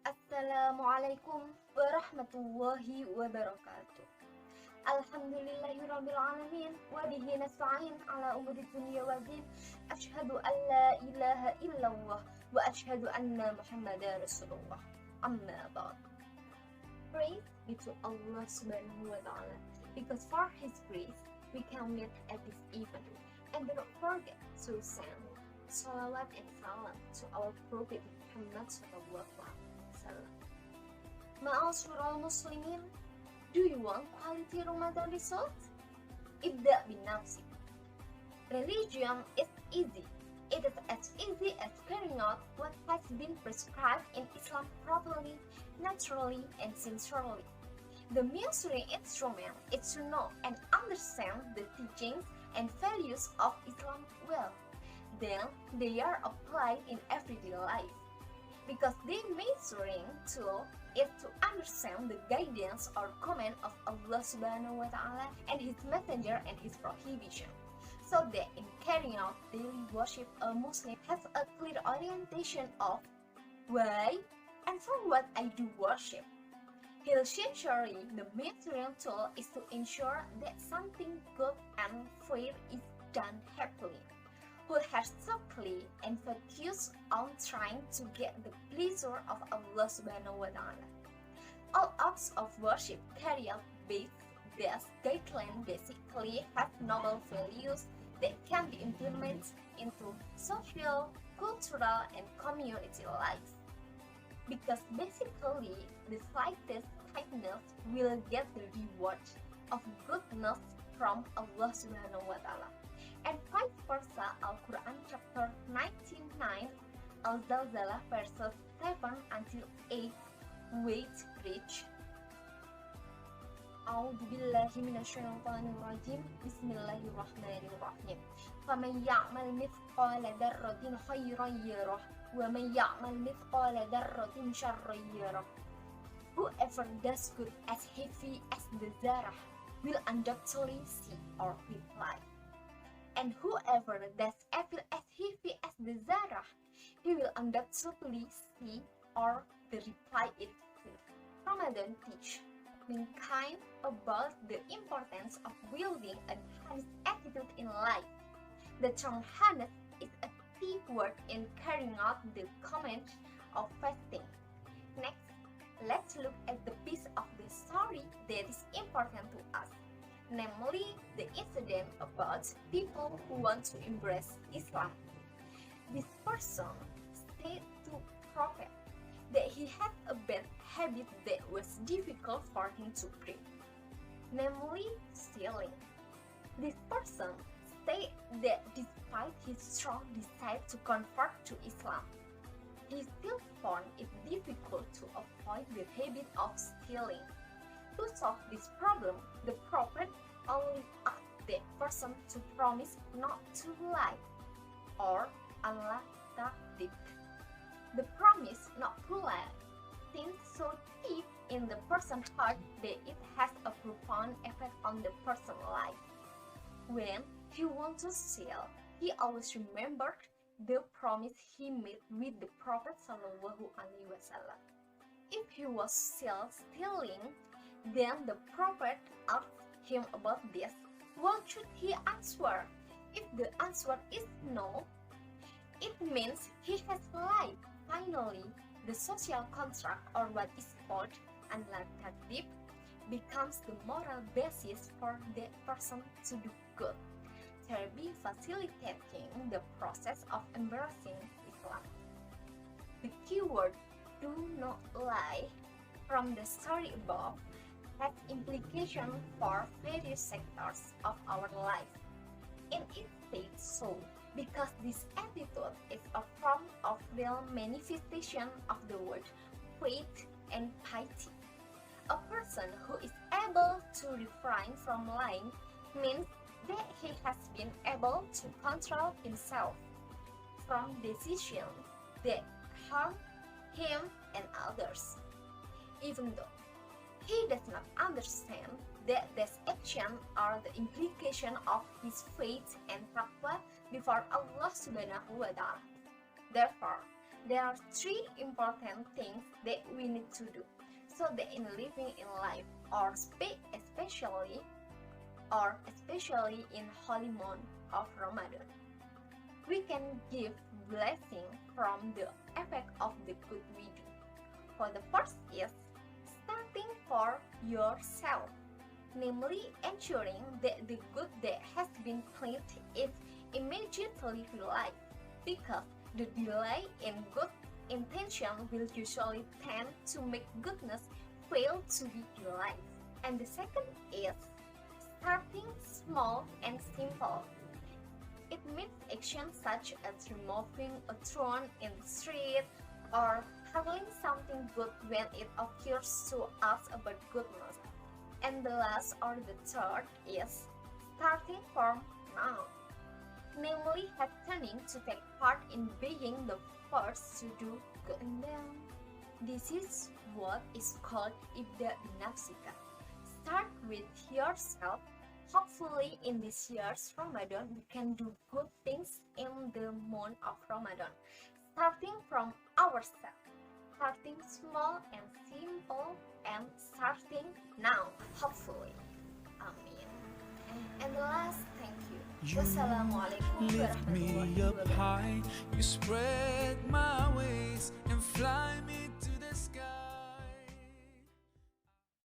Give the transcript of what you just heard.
Assalamualaikum warahmatullahi wabarakatuh. Alhamdulillahirabbil alamin wa bihi nasta'in ala umuri dunya waddin. Asyhadu an la ilaha illallah wa asyhadu anna Muhammadar Rasulullah. Amma ba'd. Praise be to Allah Subhanahu wa ta'ala, because for His grace we can meet at this event. And do not forget to send salawat and salam to our Prophet Muhammad sallallahu alaihi wasallam. Ma'asyiral muslimin, do you want quality Ramadan results? Ibda Binafsika. Religion is easy. It is as easy as carrying out what has been prescribed in Islam properly, naturally, and sincerely. The measuring instrument is to know and understand the teachings and values of Islam well. Then they are applied in everyday life. Because the measuring tool is to understand the guidance or command of Allah Subhanahu wa Ta'ala and His Messenger and His prohibition, so that in carrying out daily worship, a Muslim has a clear orientation of why and for what I do worship. Essentially, the measuring tool is to ensure that something good and fair is done happily, who has subtly and focused on trying to get the pleasure of Allah Subhanahu wa Ta'ala. All acts of worship carried out based these guidelines basically have noble values that can be implemented into social, cultural, and community life. Because basically, the slightest kindness will get the reward of goodness from Allah Subhanahu wa Ta'ala. And vice versa, Al-Quran chapter 99, Al-Zalzalah verses 7 until 8, weight reach. A'udzubillahi minasyaitonirrajim. Bismillahirrahmanirrahim. Faman ya'mal mithqala dzarratin khairan yarah wa man ya'mal mithqala dzarratin syarran yarah. Whoever does good as heavy as the zarah will undoubtedly see or reply. And whoever does evil as heavy as the zarah, he will undoubtedly see or reply it to. Ramadan teach mankind about the importance of building a honest attitude in life. The term honest is a key word in carrying out the command of fasting. Next, let's look at the piece of the story that is important to us, namely the incident about people who want to embrace Islam. This person said to Prophet that he had a bad habit that was difficult for him to break, namely stealing. This person said that despite his strong desire to convert to Islam, he still found it difficult to avoid the habit of stealing. To solve this problem, the Prophet only asked that person to promise not to lie, or Allah takdib. The promise not to lie seems so deep in the person's heart that it has a profound effect on the person's life. When he wants to steal, he always remembered the promise he made with the Prophet Sallallahu Alaihi Wasallam. If he was still stealing, then the Prophet asked him about this. What should he answer? If the answer is no, it means he has lied. Finally, the social contract, or what is called al-takdib, becomes the moral basis for that person to do good, thereby facilitating the process of embracing Islam. The keyword "do not lie" from the story above has implications for various sectors of our life. And it states so because this attitude is a form of real manifestation of the word faith and piety. A person who is able to refrain from lying means that he has been able able to control himself from decisions that harm him and others, even though he does not understand that these actions are the implication of his faith and taqwa before Allah Subhanahu wa Ta'ala. Therefore, there are three important things that we need to do so that in living in life, or especially in holy month of Ramadan, we can give blessing from the effect of the good we do. For the first is starting for yourself, namely ensuring that the good that has been planned is immediately realized, because the delay in good intention will usually tend to make goodness fail to be realized. And the second is starting small and simple. It means actions such as removing a thorn in the street or handling something good when it occurs to us about goodness. And the last or the third is starting from now, namely hastening to take part in being the first to do good. And then, this is what is called Ibda Binafsika. Start with yourself. Hopefully in this year's Ramadan, we can do good things in the month of Ramadan. Starting from ourselves. Starting small and simple and starting now, hopefully. Amin. And the last, thank you. Wassalamualaikum Lift me warahmatullahi up wabarakatuh. high, you spread my wings and fly me to